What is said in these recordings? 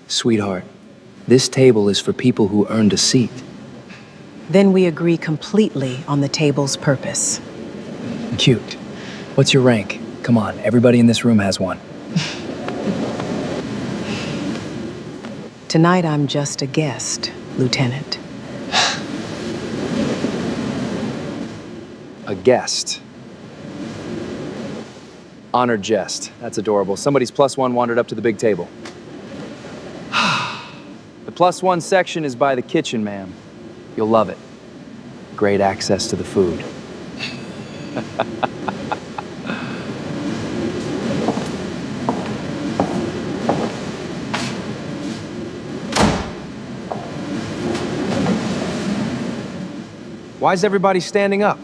Sweetheart, this table is for people who earned a seat. Then we agree completely on the table's purpose. Cute. What's your rank? Come on, everybody in this room has one. Tonight I'm just a guest, Lieutenant. A guest. Honored jest. That's adorable. Somebody's +1 wandered up to the big table. The +1 section is by the kitchen, ma'am. You'll love it. Great access to the food. Why is everybody standing up?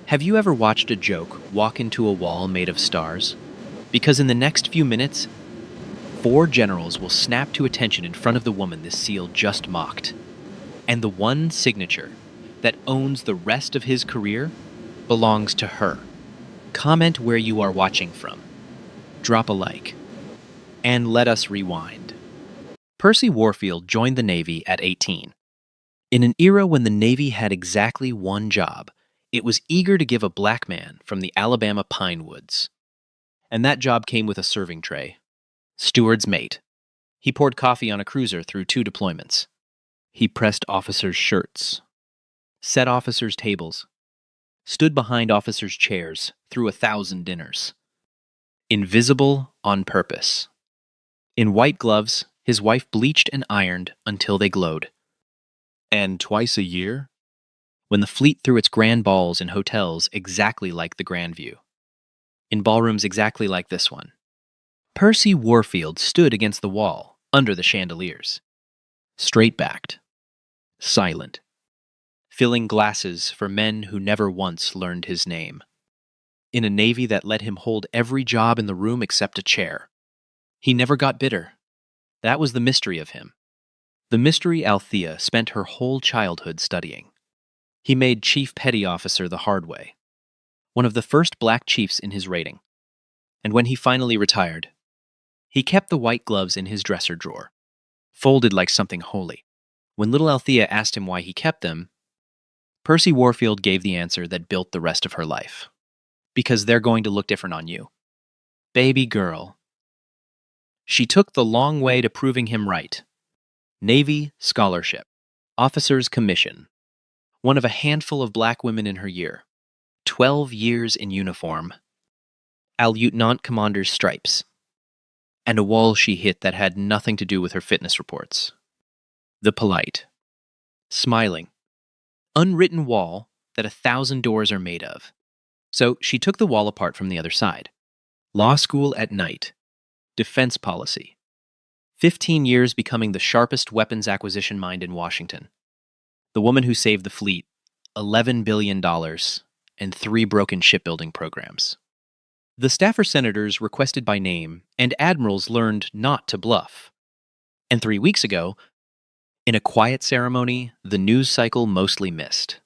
Have you ever watched a joke walk into a wall made of stars? Because in the next few minutes, 4 generals will snap to attention in front of the woman this seal just mocked. And the one signature that owns the rest of his career belongs to her. Comment where you are watching from. Drop a like. And let us rewind. Percy Warfield joined the Navy at 18. In an era when the Navy had exactly one job, it was eager to give a black man from the Alabama pine woods. And that job came with a serving tray. Steward's mate. He poured coffee on a cruiser through 2 deployments. He pressed officers' shirts, set officers' tables, stood behind officers' chairs through 1,000 dinners. Invisible on purpose. In white gloves, his wife bleached and ironed until they glowed. And twice a year, when the fleet threw its grand balls in hotels exactly like the Grandview, in ballrooms exactly like this one, Percy Warfield stood against the wall under the chandeliers, straight-backed, silent, filling glasses for men who never once learned his name. In a Navy that let him hold every job in the room except a chair. He never got bitter. That was the mystery of him. The mystery Althea spent her whole childhood studying. He made Chief Petty Officer the hard way, one of the first black chiefs in his rating. And when he finally retired, he kept the white gloves in his dresser drawer, folded like something holy. When little Althea asked him why he kept them, Percy Warfield gave the answer that built the rest of her life. Because they're going to look different on you. Baby girl. She took the long way to proving him right. Navy Scholarship, Officer's Commission, one of a handful of black women in her year, 12 years in uniform, Lieutenant Commander's stripes, and a wall she hit that had nothing to do with her fitness reports. The polite, smiling, unwritten wall that 1,000 doors are made of. So she took the wall apart from the other side. Law school at night, defense policy, 15 years becoming the sharpest weapons acquisition mind in Washington. The woman who saved the fleet, $11 billion, and 3 broken shipbuilding programs. The staffer senators requested by name, and admirals learned not to bluff. And 3 weeks ago, in a quiet ceremony, the news cycle mostly missed.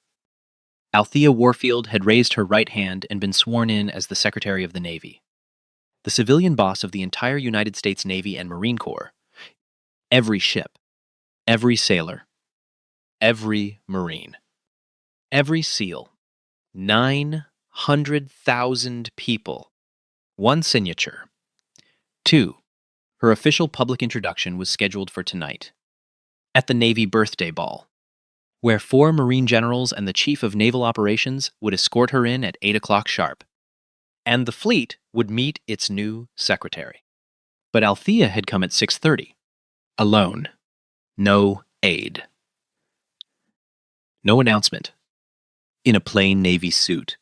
Althea Warfield had raised her right hand and been sworn in as the Secretary of the Navy, the civilian boss of the entire United States Navy and Marine Corps. Every ship, every sailor, every Marine, every SEAL, 900,000 people. 1 signature. 2. Her official public introduction was scheduled for tonight, at the Navy birthday ball, where 4 Marine generals and the Chief of Naval Operations would escort her in at 8 o'clock sharp, and the fleet would meet its new secretary. But Althea had come at 6:30, alone, no aide. No announcement. In a plain Navy suit,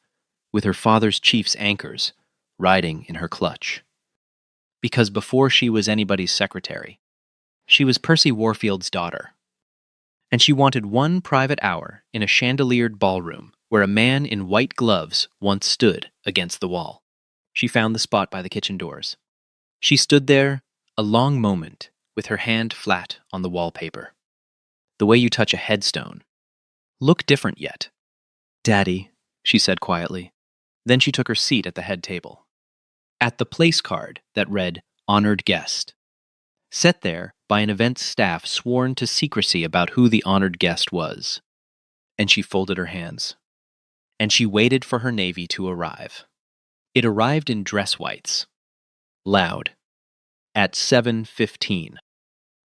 with her father's chief's anchors, riding in her clutch. Because before she was anybody's secretary, she was Percy Warfield's daughter. And she wanted 1 private hour in a chandeliered ballroom where a man in white gloves once stood against the wall. She found the spot by the kitchen doors. She stood there a long moment with her hand flat on the wallpaper. The way you touch a headstone. Look different yet. Daddy, she said quietly. Then she took her seat at the head table. at the place card that read Honored Guest, set there by an event's staff sworn to secrecy about who the honored guest was. And she folded her hands. And she waited for her navy to arrive. It arrived in dress whites. Loud. At 7:15.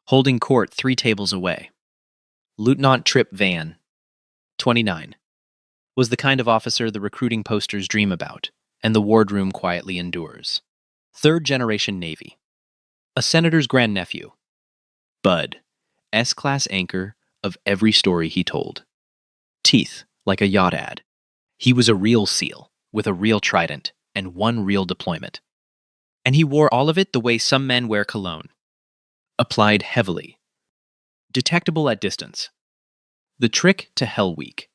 Holding court 3 tables away. Lieutenant Trip Van, 29, was the kind of officer the recruiting posters dream about, and the wardroom quietly endures. 3rd-generation Navy. A senator's grandnephew. Bud, S-class anchor of every story he told. Teeth like a yacht ad. He was a real SEAL, with a real trident, and 1 real deployment. And he wore all of it the way some men wear cologne. Applied heavily. Detectable at distance. The trick to Hell Week.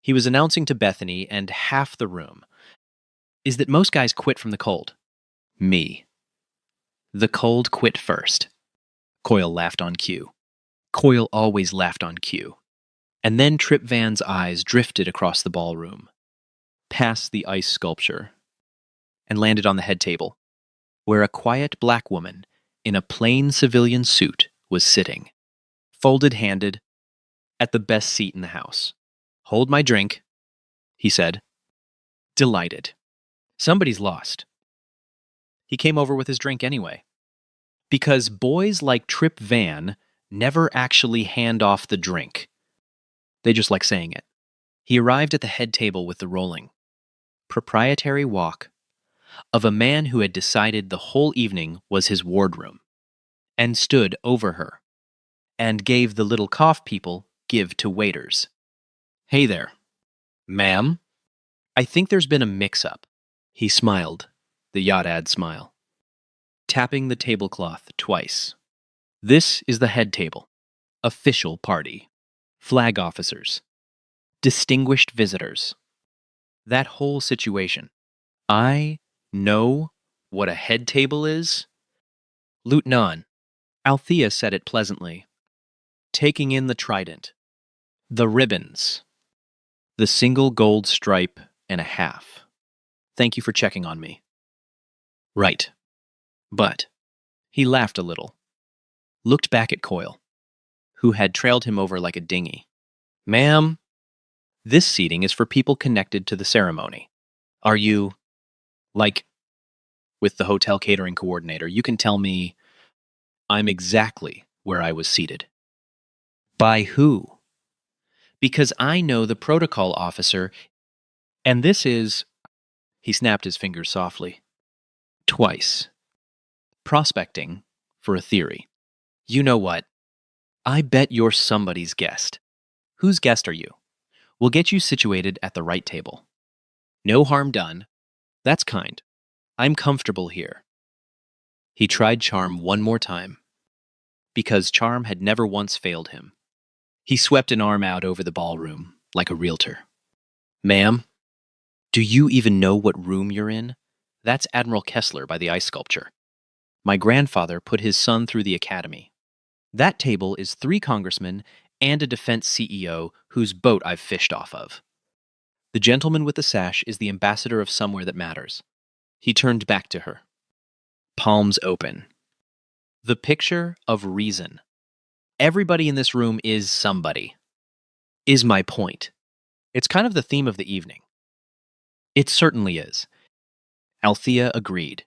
He was announcing to Bethany and half the room is that most guys quit from the cold. Me. The cold quit first. Coyle laughed on cue. Coyle always laughed on cue. And then Trip Van's eyes drifted across the ballroom, past the ice sculpture, and landed on the head table, where a quiet black woman in a plain civilian suit was sitting, folded-handed, at the best seat in the house. "Hold my drink," he said. Delighted. Somebody's lost. He came over with his drink anyway. Because boys like Trip Van never actually hand off the drink. They just like saying it. He arrived at the head table with the rolling, proprietary walk of a man who had decided the whole evening was his wardroom, and stood over her, and gave the little cough people give to waiters. "Hey there. Ma'am? I think there's been a mix-up." He smiled, the yacht ad smile, tapping the tablecloth twice. "This is the head table. Official party. Flag officers. Distinguished visitors. That whole situation. I know what a head table is?" "Lieutenant," Althea said it pleasantly, taking in the trident, the ribbons, the single gold stripe and a half. "Thank you for checking on me." "Right. But," he laughed a little, looked back at Coyle, who had trailed him over like a dinghy. "Ma'am, this seating is for people connected to the ceremony. Are you, like, with the hotel catering coordinator, you can tell me I'm exactly where I was seated." "By who?" "Because I know the protocol officer, and this is," he snapped his fingers softly, "twice. Prospecting for a theory. You know what? I bet you're somebody's guest. Whose guest are you? We'll get you situated at the right table. No harm done. That's kind. I'm comfortable here." He tried charm one more time, because charm had never once failed him. He swept an arm out over the ballroom, like a realtor. "Ma'am, do you even know what room you're in? That's Admiral Kessler by the ice sculpture. My grandfather put his son through the academy. That table is 3 congressmen and a defense CEO whose boat I've fished off of. The gentleman with the sash is the ambassador of somewhere that matters." He turned back to her, palms open. "The picture of reason. Everybody in this room is somebody. Is my point. It's kind of the theme of the evening." "It certainly is." Althea agreed.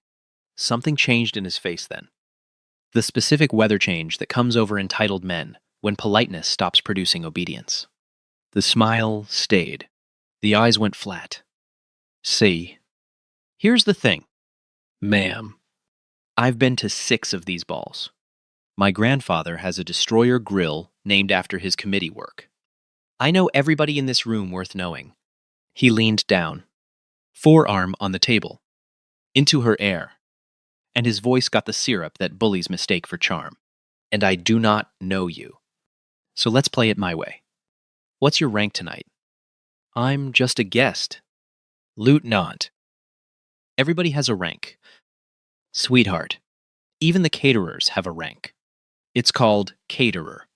Something changed in his face then. The specific weather change that comes over entitled men when politeness stops producing obedience. The smile stayed. The eyes went flat. "See, here's the thing. Ma'am, I've been to 6 of these balls. My grandfather has a destroyer grill named after his committee work. I know everybody in this room worth knowing." He leaned down, forearm on the table, into her air, and his voice got the syrup that bullies mistake for charm. "And I do not know you. So let's play it my way. What's your rank tonight?" "I'm just a guest." "Lieutenant." "Everybody has a rank. Sweetheart, even the caterers have a rank. It's called caterer."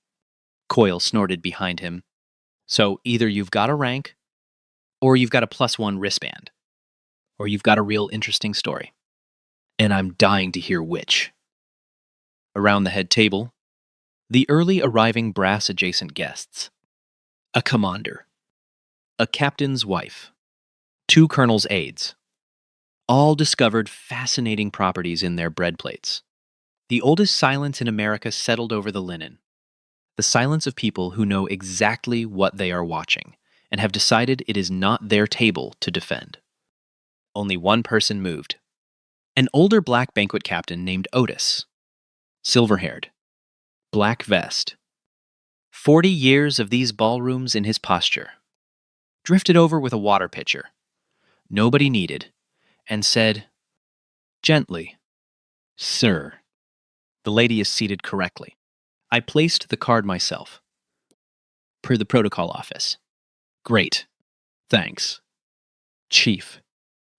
Coyle snorted behind him. "So either you've got a rank, or you've got a +1 wristband, or you've got a real interesting story." And I'm dying to hear which. Around the head table, the early arriving brass adjacent guests. A commander. A captain's wife. 2 colonel's aides. All discovered fascinating properties in their bread plates. The oldest silence in America settled over the linen. The silence of people who know exactly what they are watching and have decided it is not their table to defend. Only one person moved. An older black banquet captain named Otis. Silver-haired. Black vest. 40 years of these ballrooms in his posture. Drifted over with a water pitcher. Nobody needed. And said, gently, "Sir." The lady is seated correctly. I placed the card myself. Per the protocol office. Great. Thanks. Chief.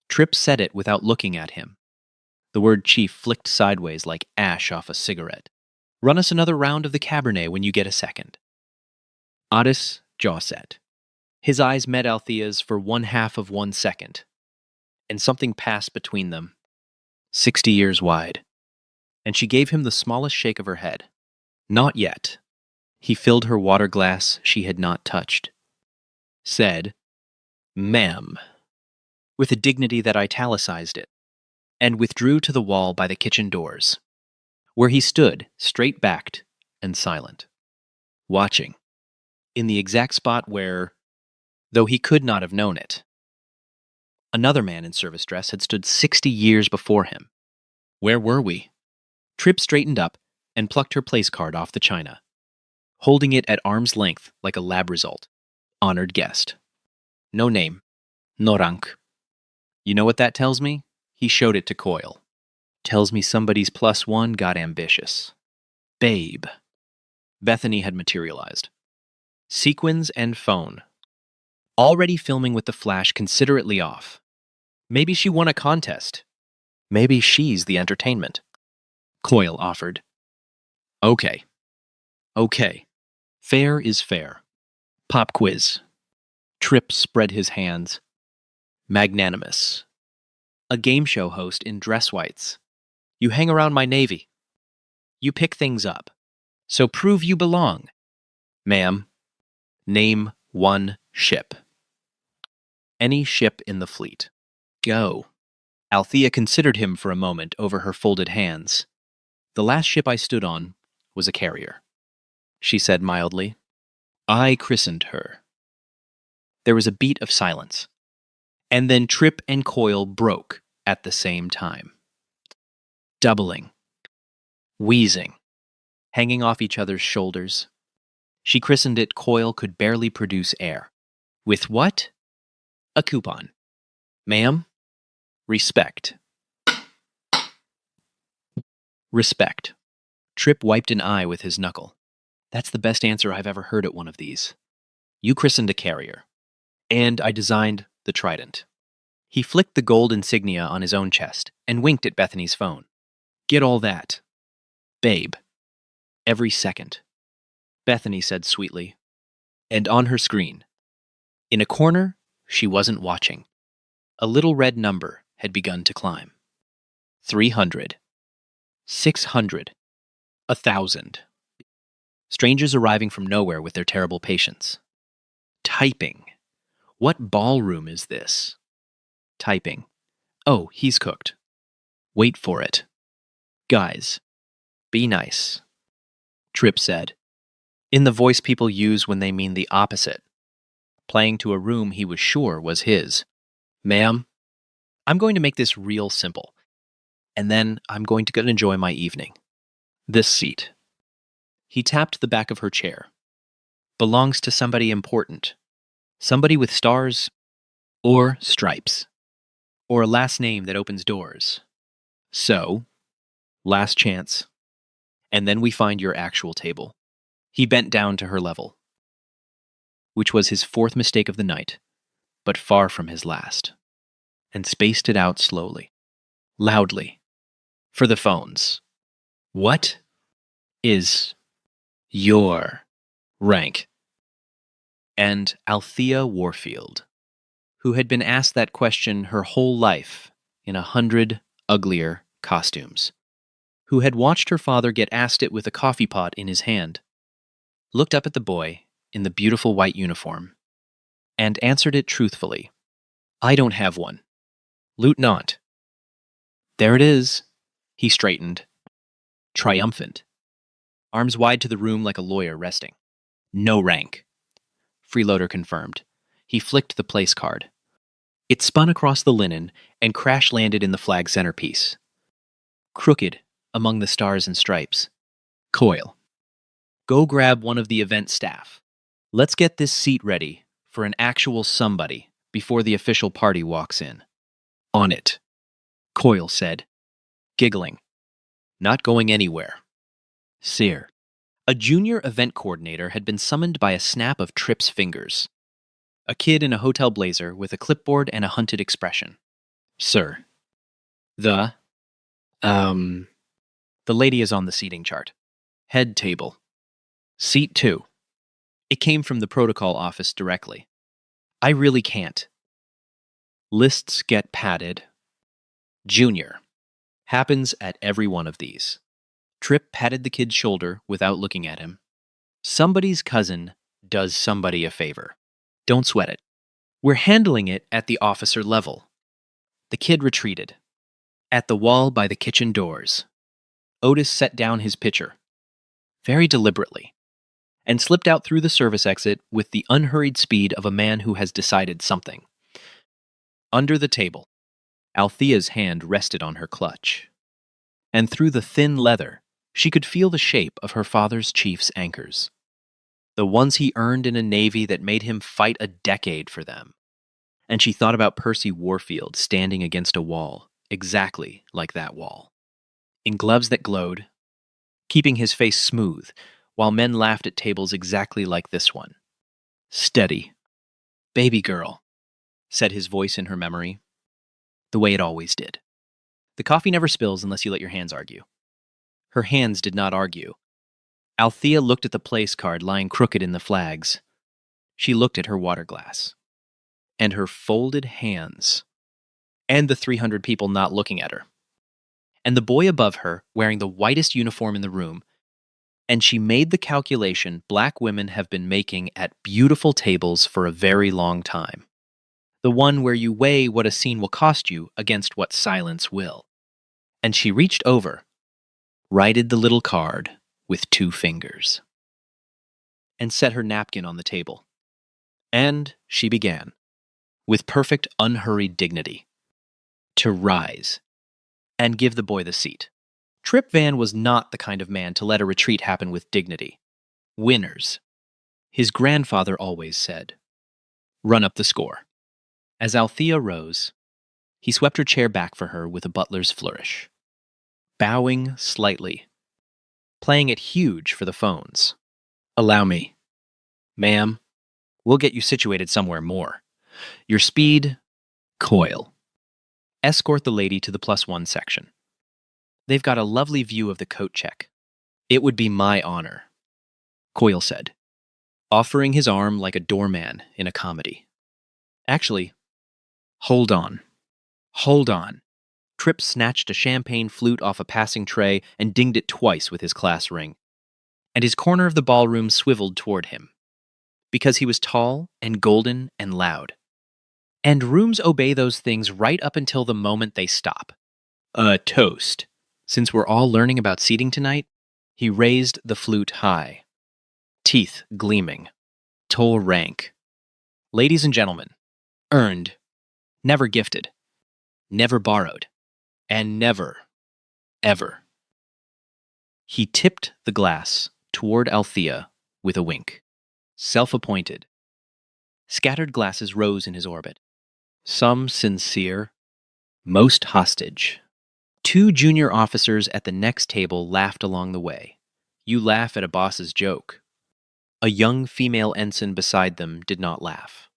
Tripp said it without looking at him. The word chief flicked sideways like ash off a cigarette. Run us another round of the Cabernet when you get a second. Otis jaw set. His eyes met Althea's for 1/2 of 1 second, and something passed between them, 60 years wide, and she gave him the smallest shake of her head. Not yet. He filled her water glass she had not touched. Said, "Ma'am," with a dignity that italicized it, and withdrew to the wall by the kitchen doors, where he stood, straight-backed and silent, watching, in the exact spot where, though he could not have known it, another man in service dress had stood 60 years before him. Where were we? Tripp straightened up and plucked her place card off the china, holding it at arm's length like a lab result. Honored guest. No name. No rank. You know what that tells me? He showed it to Coyle. Tells me somebody's +1 got ambitious. Babe. Bethany had materialized. Sequins and phone. Already filming with the flash considerately off. Maybe she won a contest. Maybe she's the entertainment. Coyle offered. Okay. Fair is fair. Pop quiz. Tripp spread his hands. Magnanimous. A game show host in dress whites. You hang around my navy. You pick things up. So prove you belong. Ma'am, name 1 ship. Any ship in the fleet. Go. Althea considered him for a moment over her folded hands. The last ship I stood on was a carrier. She said mildly, I christened her. There was a beat of silence, and then Tripp and Coyle broke at the same time. Doubling. Wheezing. Hanging off each other's shoulders. She christened it Coyle could barely produce air. With what? A coupon. Ma'am? Respect. Respect. Tripp wiped an eye with his knuckle. That's the best answer I've ever heard at one of these. You christened a carrier. And I designed the Trident. He flicked the gold insignia on his own chest and winked at Bethany's phone. Get all that. Babe. Every second. Bethany said sweetly. And on her screen. In a corner, she wasn't watching. A little red number had begun to climb. 300. 600. 1,000. Strangers arriving from nowhere with their terrible patients. Typing. What ballroom is this? Typing. Oh, he's cooked. Wait for it. Guys, be nice. Tripp said, in the voice people use when they mean the opposite, playing to a room he was sure was his. Ma'am, I'm going to make this real simple, and then I'm going to go enjoy my evening. This seat. He tapped the back of her chair. Belongs to somebody important. Somebody with stars or stripes. Or a last name that opens doors. So, last chance. And then we find your actual table. He bent down to her level, which was his 4th mistake of the night, but far from his last, and spaced it out slowly, loudly, for the phones. What is your rank? And Althea Warfield, who had been asked that question her whole life in 100 uglier costumes, who had watched her father get asked it with a coffee pot in his hand, looked up at the boy in the beautiful white uniform, and answered it truthfully. I don't have one. Lieutenant. There it is. He straightened, triumphant, arms wide to the room like a lawyer resting. No rank. Freeloader confirmed. He flicked the place card. It spun across the linen and crash-landed in the flag centerpiece. Crooked among the stars and stripes. Coil. Go grab one of the event staff. Let's get this seat ready for an actual somebody before the official party walks in. On it, Coil said, giggling. Not going anywhere. Sear. A junior event coordinator had been summoned by a snap of Tripp's fingers. A kid in a hotel blazer with a clipboard and a hunted expression. Sir. The lady is on the seating chart. Head table. Seat 2. It came from the protocol office directly. I really can't. Lists get padded. Junior. Happens at every one of these. Tripp patted the kid's shoulder without looking at him. Somebody's cousin does somebody a favor. Don't sweat it. We're handling it at the officer level. The kid retreated. At the wall by the kitchen doors, Otis set down his pitcher, very deliberately, and slipped out through the service exit with the unhurried speed of a man who has decided something. Under the table, Althea's hand rested on her clutch, and through the thin leather, she could feel the shape of her father's chief's anchors, the ones he earned in a navy that made him fight a decade for them. And she thought about Percy Warfield standing against a wall, exactly like that wall, in gloves that glowed, keeping his face smooth, while men laughed at tables exactly like this one. Steady. Baby girl, said his voice in her memory, the way it always did. The coffee never spills unless you let your hands argue. Her hands did not argue. Althea looked at the place card lying crooked in the flags. She looked at her water glass. And her folded hands. And the 300 people not looking at her. And the boy above her wearing the whitest uniform in the room. And she made the calculation black women have been making at beautiful tables for a very long time. The one where you weigh what a scene will cost you against what silence will. And she reached over, righted the little card with 2 fingers, and set her napkin on the table. And she began, with perfect unhurried dignity, to rise and give the boy the seat. Tripp Van was not the kind of man to let a retreat happen with dignity. Winners, his grandfather always said, run up the score. As Althea rose, he swept her chair back for her with a butler's flourish, bowing slightly, playing it huge for the phones. Allow me. Ma'am, we'll get you situated somewhere more. Your speed, Coil. Escort the lady to the +1 section. They've got a lovely view of the coat check. It would be my honor, Coil said, offering his arm like a doorman in a comedy. Actually, hold on. Hold on. Tripp snatched a champagne flute off a passing tray and dinged it twice with his class ring. And his corner of the ballroom swiveled toward him, because he was tall and golden and loud. And rooms obey those things right up until the moment they stop. A toast. Since we're all learning about seating tonight, he raised the flute high, teeth gleaming, toll rank. Ladies and gentlemen, earned, never gifted, never borrowed, and never, ever. He tipped the glass toward Althea with a wink. Self-appointed. Scattered glasses rose in his orbit. Some sincere, most hostage. 2 junior officers at the next table laughed along the way. You laugh at a boss's joke. A young female ensign beside them did not laugh.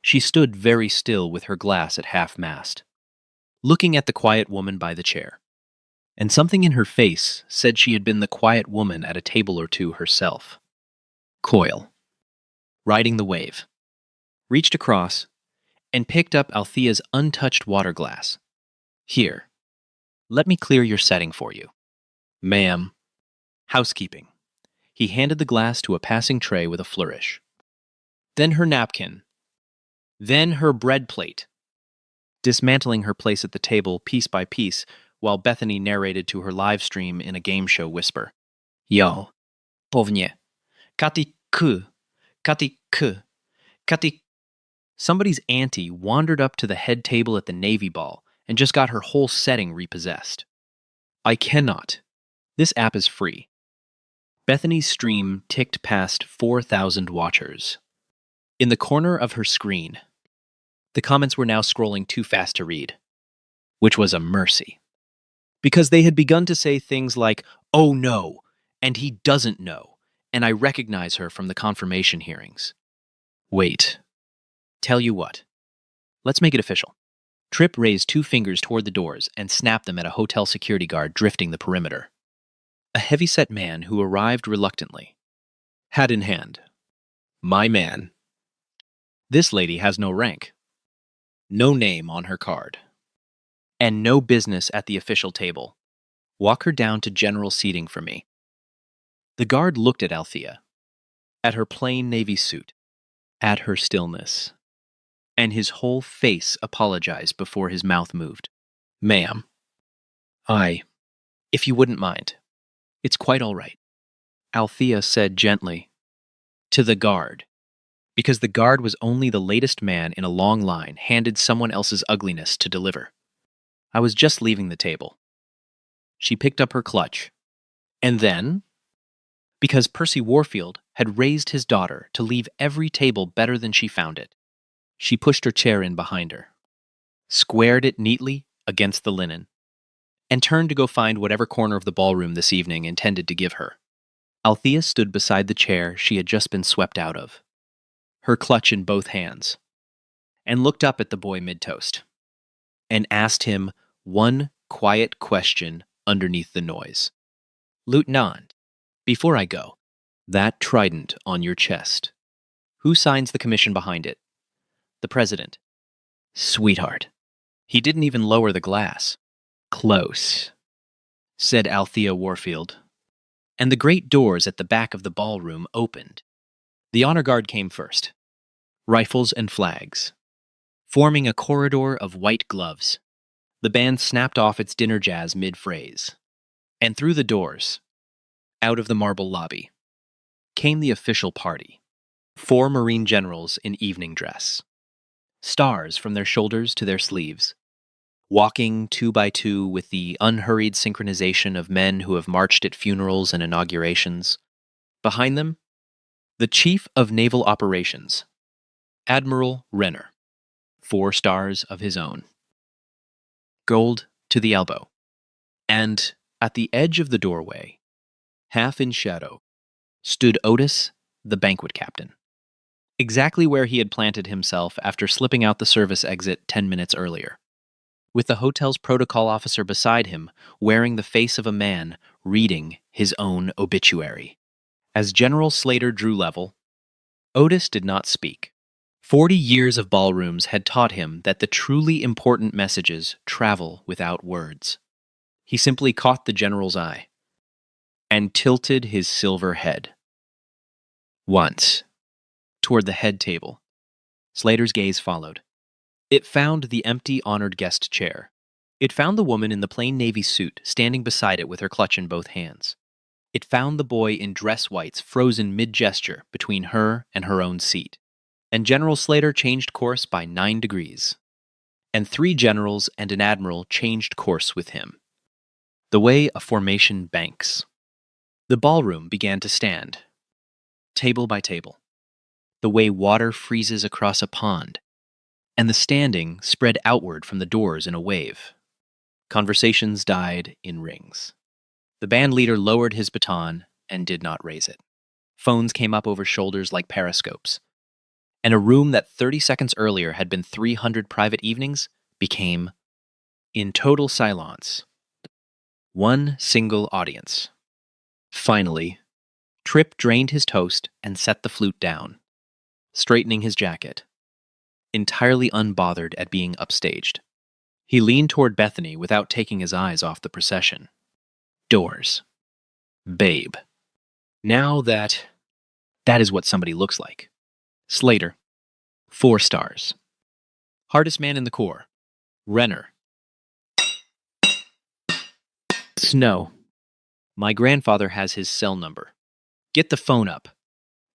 She stood very still with her glass at half-mast, looking at the quiet woman by the chair. And something in her face said she had been the quiet woman at a table or 2 herself. Coil, riding the wave, reached across and picked up Althea's untouched water glass. Here, Let me clear your setting for you. Ma'am. Housekeeping. He handed the glass to a passing tray with a flourish. Then her napkin. Then her bread plate. Dismantling her place at the table piece by piece while Bethany narrated to her live stream in a game show whisper. Yo, povnie. Kati ku. Kati ku. Kati. Somebody's auntie wandered up to the head table at the Navy Ball and just got her whole setting repossessed. I cannot. This app is free. Bethany's stream ticked past 4,000 watchers. In the corner of her screen, the comments were now scrolling too fast to read, which was a mercy. Because they had begun to say things like, oh no, and he doesn't know, and I recognize her from the confirmation hearings. Wait. Tell you what. Let's make it official. Tripp raised 2 fingers toward the doors and snapped them at a hotel security guard drifting the perimeter. A heavy-set man who arrived reluctantly. Hat in hand. My man. This lady has no rank. No name on her card. And no business at the official table. Walk her down to general seating for me. The guard looked at Althea, at her plain navy suit, at her stillness, and his whole face apologized before his mouth moved. Ma'am. If you wouldn't mind. It's quite all right. Althea said gently. To the guard. Because the guard was only the latest man in a long line handed someone else's ugliness to deliver. I was just leaving the table. She picked up her clutch. And then? Because Percy Warfield had raised his daughter to leave every table better than she found it. She pushed her chair in behind her, squared it neatly against the linen, and turned to go find whatever corner of the ballroom this evening intended to give her. Althea stood beside the chair she had just been swept out of, her clutch in both hands, and looked up at the boy mid-toast, and asked him one quiet question underneath the noise. Lieutenant, before I go, that trident on your chest, who signs the commission behind it? The president. Sweetheart. He didn't even lower the glass. Close, said Althea Warfield. And the great doors at the back of the ballroom opened. The honor guard came first, rifles and flags, forming a corridor of white gloves. The band snapped off its dinner jazz mid-phrase. And through the doors, out of the marble lobby, came the official party. 4 Marine generals in evening dress. Stars from their shoulders to their sleeves, walking 2 by 2 with the unhurried synchronization of men who have marched at funerals and inaugurations. Behind them, the Chief of Naval Operations, Admiral Renner, 4 stars of his own. Gold to the elbow. And at the edge of the doorway, half in shadow, stood Otis, the banquet captain. Exactly where he had planted himself after slipping out the service exit 10 minutes earlier, with the hotel's protocol officer beside him, wearing the face of a man reading his own obituary. As General Slater drew level, Otis did not speak. 40 years of ballrooms had taught him that the truly important messages travel without words. He simply caught the general's eye and tilted his silver head. Once, toward the head table. Slater's gaze followed. It found the empty honored guest chair. It found the woman in the plain navy suit standing beside it with her clutch in both hands. It found the boy in dress whites frozen mid-gesture between her and her own seat. And General Slater changed course by 9 degrees. And 3 generals and an admiral changed course with him. The way a formation banks. The ballroom began to stand, table by table. The way water freezes across a pond, and the standing spread outward from the doors in a wave. Conversations died in rings. The band leader lowered his baton and did not raise it. Phones came up over shoulders like periscopes, and a room that 30 seconds earlier had been 300 private evenings became, in total silence, one single audience. Finally, Tripp drained his toast and set the flute down, straightening his jacket, entirely unbothered at being upstaged. He leaned toward Bethany without taking his eyes off the procession. Doors. Babe. Now that is what somebody looks like. Slater. 4 stars. Hardest man in the Corps. Renner. Snow. My grandfather has his cell number. Get the phone up.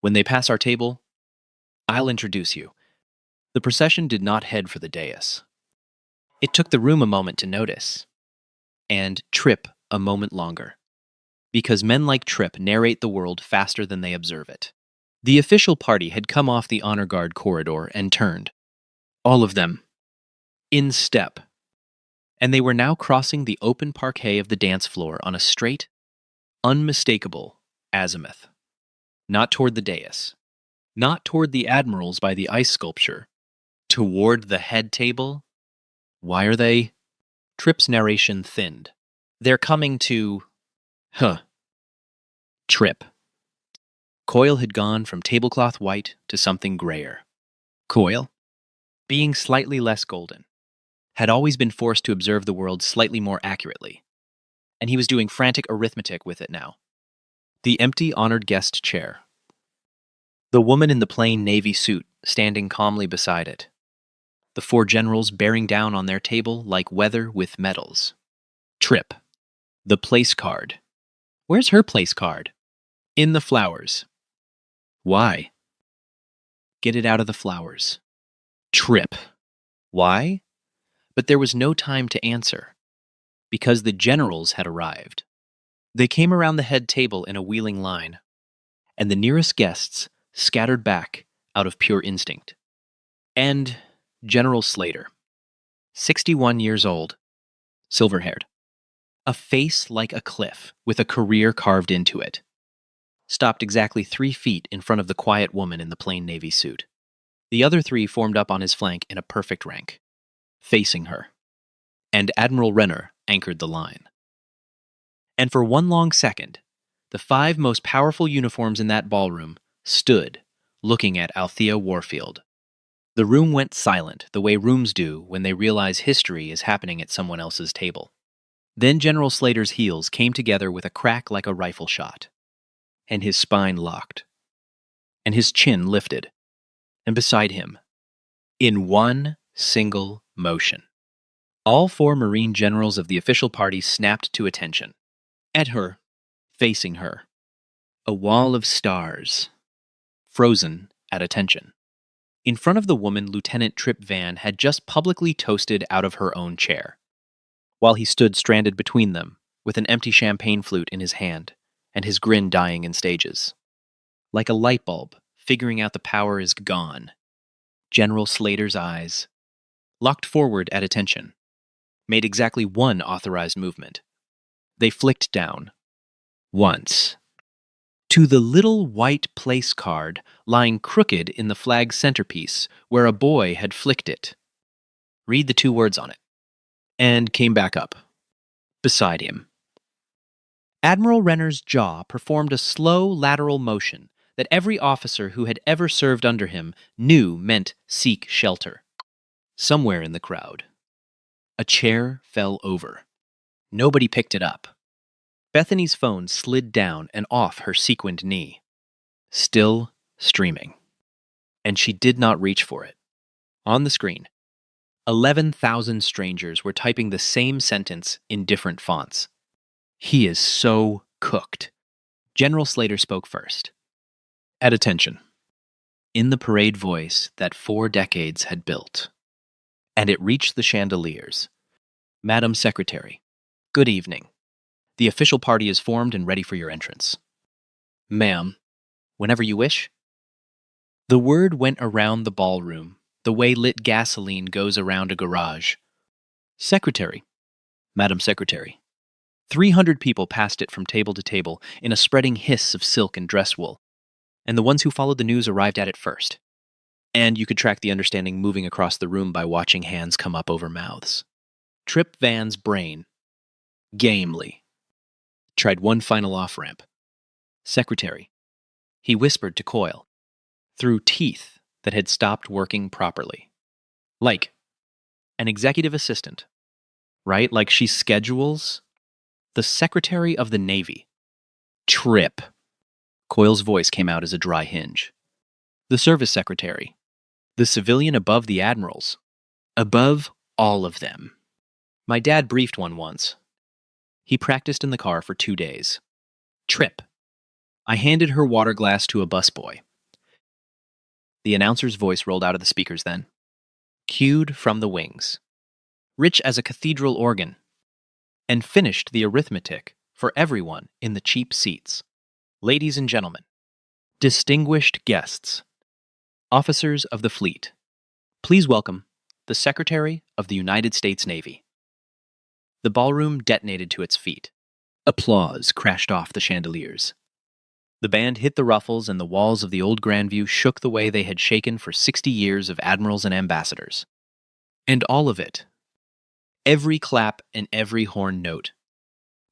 When they pass our table, I'll introduce you. The procession did not head for the dais. It took the room a moment to notice, and Tripp a moment longer, because men like Tripp narrate the world faster than they observe it. The official party had come off the honor guard corridor and turned, all of them, in step, and they were now crossing the open parquet of the dance floor on a straight, unmistakable azimuth. Not toward the dais, not toward the admirals by the ice sculpture, toward the head table. Why are they? Tripp's narration thinned. They're coming to... Tripp. Coil had gone from tablecloth white to something grayer. Coil, being slightly less golden, had always been forced to observe the world slightly more accurately, and he was doing frantic arithmetic with it now. The empty honored guest chair. The woman in the plain navy suit standing calmly beside it. The 4 generals bearing down on their table like weather with medals. Tripp. The place card. Where's her place card? In the flowers. Why? Get it out of the flowers. Tripp. Why? But there was no time to answer, because the generals had arrived. They came around the head table in a wheeling line, and the nearest guests scattered back out of pure instinct. And General Slater, 61 years old, silver-haired, a face like a cliff with a career carved into it, stopped exactly 3 feet in front of the quiet woman in the plain navy suit. The other 3 formed up on his flank in a perfect rank, facing her, and Admiral Renner anchored the line. And for one long second, the 5 most powerful uniforms in that ballroom stood, looking at Althea Warfield. The room went silent, the way rooms do when they realize history is happening at someone else's table. Then General Slater's heels came together with a crack like a rifle shot, and his spine locked, and his chin lifted, and beside him, in one single motion, all 4 Marine generals of the official party snapped to attention. At her, facing her, a wall of stars, frozen at attention. In front of the woman Lieutenant Tripp Van had just publicly toasted out of her own chair, while he stood stranded between them, with an empty champagne flute in his hand, and his grin dying in stages. Like a light bulb, figuring out the power is gone. General Slater's eyes, locked forward at attention, made exactly one authorized movement. They flicked down, once, to the little white place card lying crooked in the flag's centerpiece where a boy had flicked it. Read the 2 words on it. And came back up, beside him. Admiral Renner's jaw performed a slow lateral motion that every officer who had ever served under him knew meant seek shelter. Somewhere in the crowd, a chair fell over. Nobody picked it up. Bethany's phone slid down and off her sequined knee, still streaming. And she did not reach for it. On the screen, 11,000 strangers were typing the same sentence in different fonts. He is so cooked. General Slater spoke first. At attention. In the parade voice that 4 decades had built. And it reached the chandeliers. Madam Secretary, good evening. The official party is formed and ready for your entrance. Ma'am, whenever you wish. The word went around the ballroom, the way lit gasoline goes around a garage. Secretary, Madam Secretary. 300 people passed it from table to table in a spreading hiss of silk and dress wool, and the ones who followed the news arrived at it first. And you could track the understanding moving across the room by watching hands come up over mouths. Tripp Van's brain, gamely, tried one final off-ramp. Secretary, he whispered to Coil, through teeth that had stopped working properly. Like an executive assistant right? Like she schedules the Secretary of the Navy. Trip. Coyle's voice came out as a dry hinge. The Service Secretary. The civilian above the admirals. Above all of them. My dad briefed one once. He practiced in the car for 2 days. Trip. I handed her water glass to a busboy. The announcer's voice rolled out of the speakers then. Cued from the wings. Rich as a cathedral organ. And finished the arithmetic for everyone in the cheap seats. Ladies and gentlemen, distinguished guests, officers of the fleet, please welcome the Secretary of the United States Navy. The ballroom detonated to its feet. Applause crashed off the chandeliers. The band hit the ruffles and the walls of the old Grandview shook the way they had shaken for 60 years of admirals and ambassadors. And all of it, every clap and every horn note,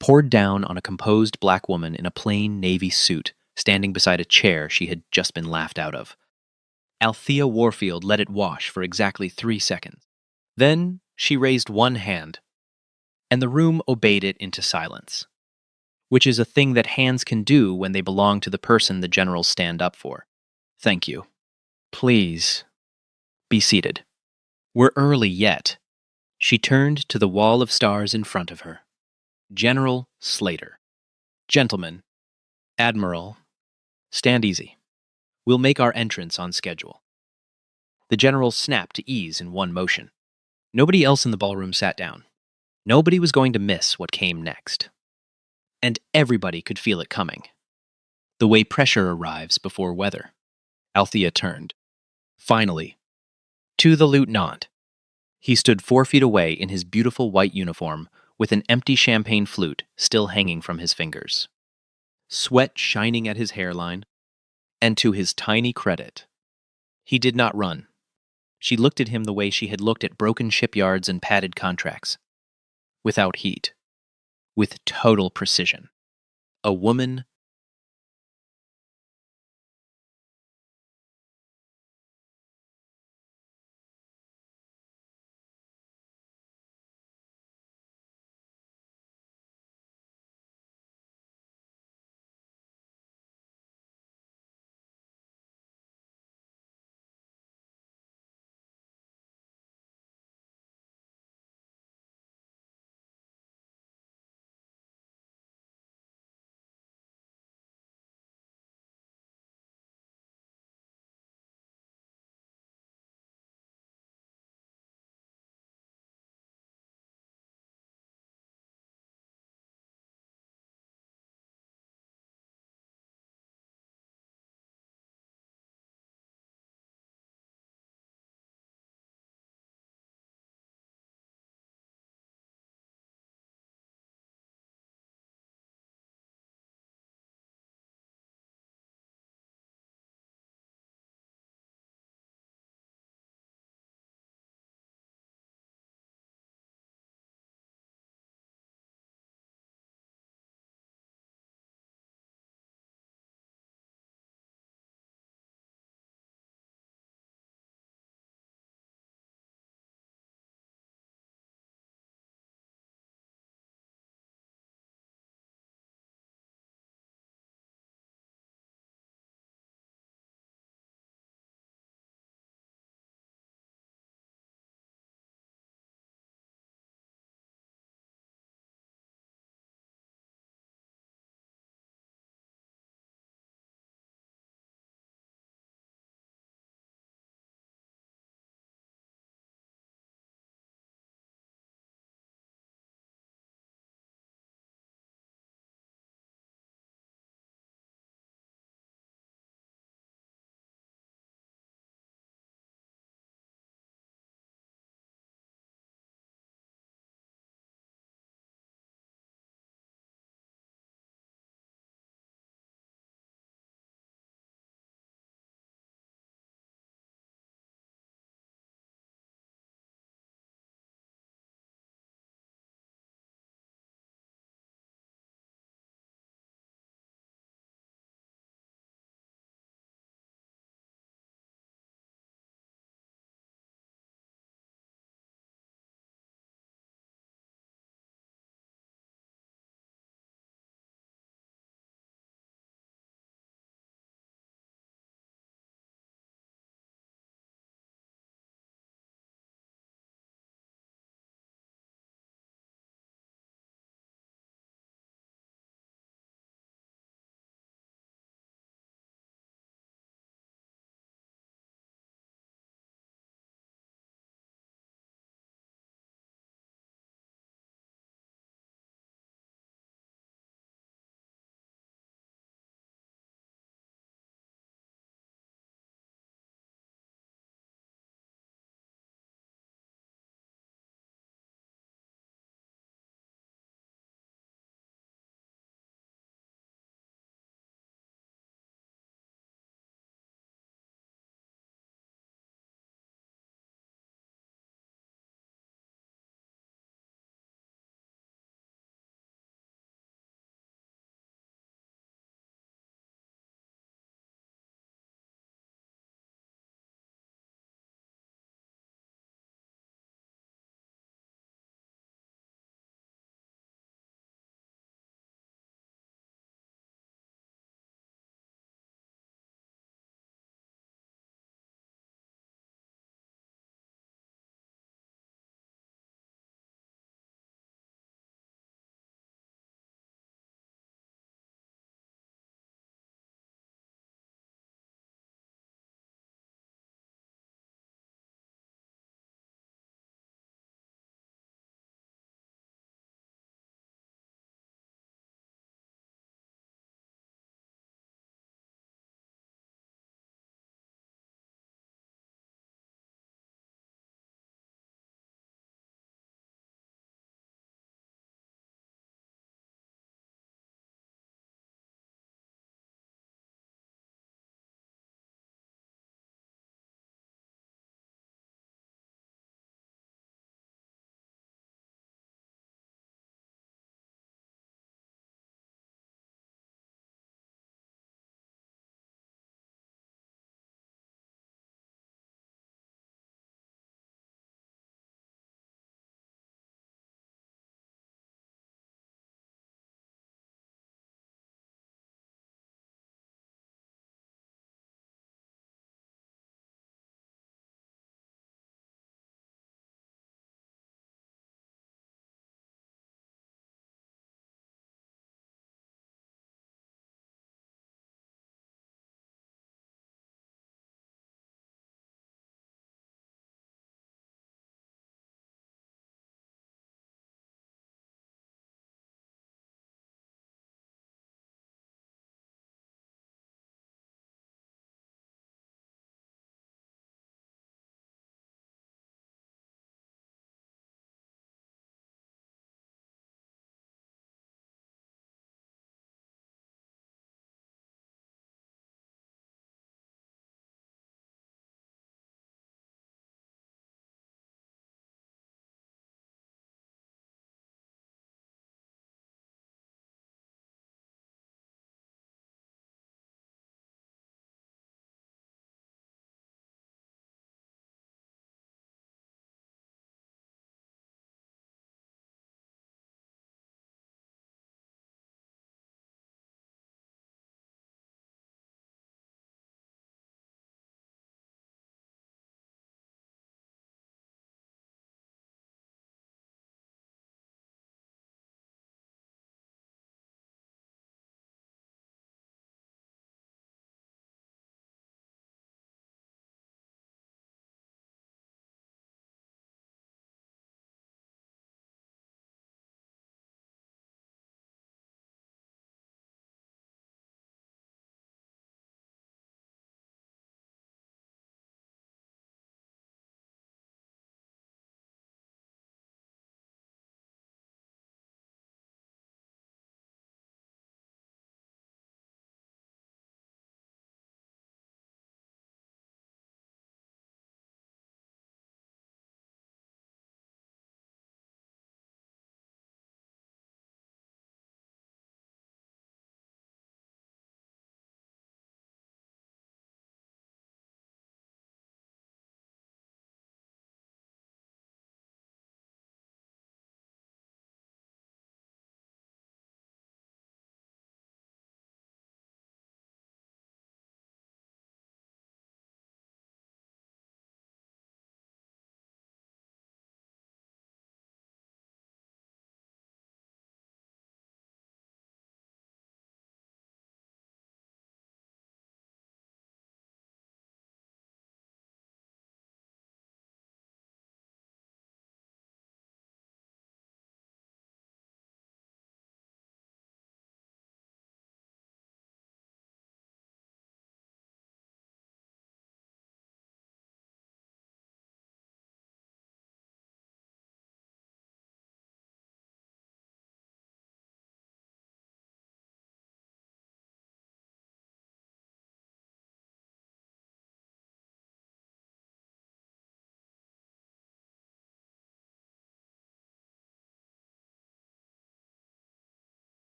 poured down on a composed black woman in a plain navy suit standing beside a chair she had just been laughed out of. Althea Warfield let it wash for exactly 3 seconds. Then she raised one hand, and the room obeyed it into silence, which is a thing that hands can do when they belong to the person the generals stand up for. Thank you. Please, be seated. We're early yet. She turned to the wall of stars in front of her. General Slater. Gentlemen, Admiral, stand easy. We'll make our entrance on schedule. The generals snapped to ease in one motion. Nobody else in the ballroom sat down. Nobody was going to miss what came next. And everybody could feel it coming. The way pressure arrives before weather. Althea turned. Finally, to the lieutenant. He stood 4 feet away in his beautiful white uniform, with an empty champagne flute still hanging from his fingers. Sweat shining at his hairline, and to his tiny credit, he did not run. She looked at him the way she had looked at broken shipyards and padded contracts. Without heat. With total precision. A woman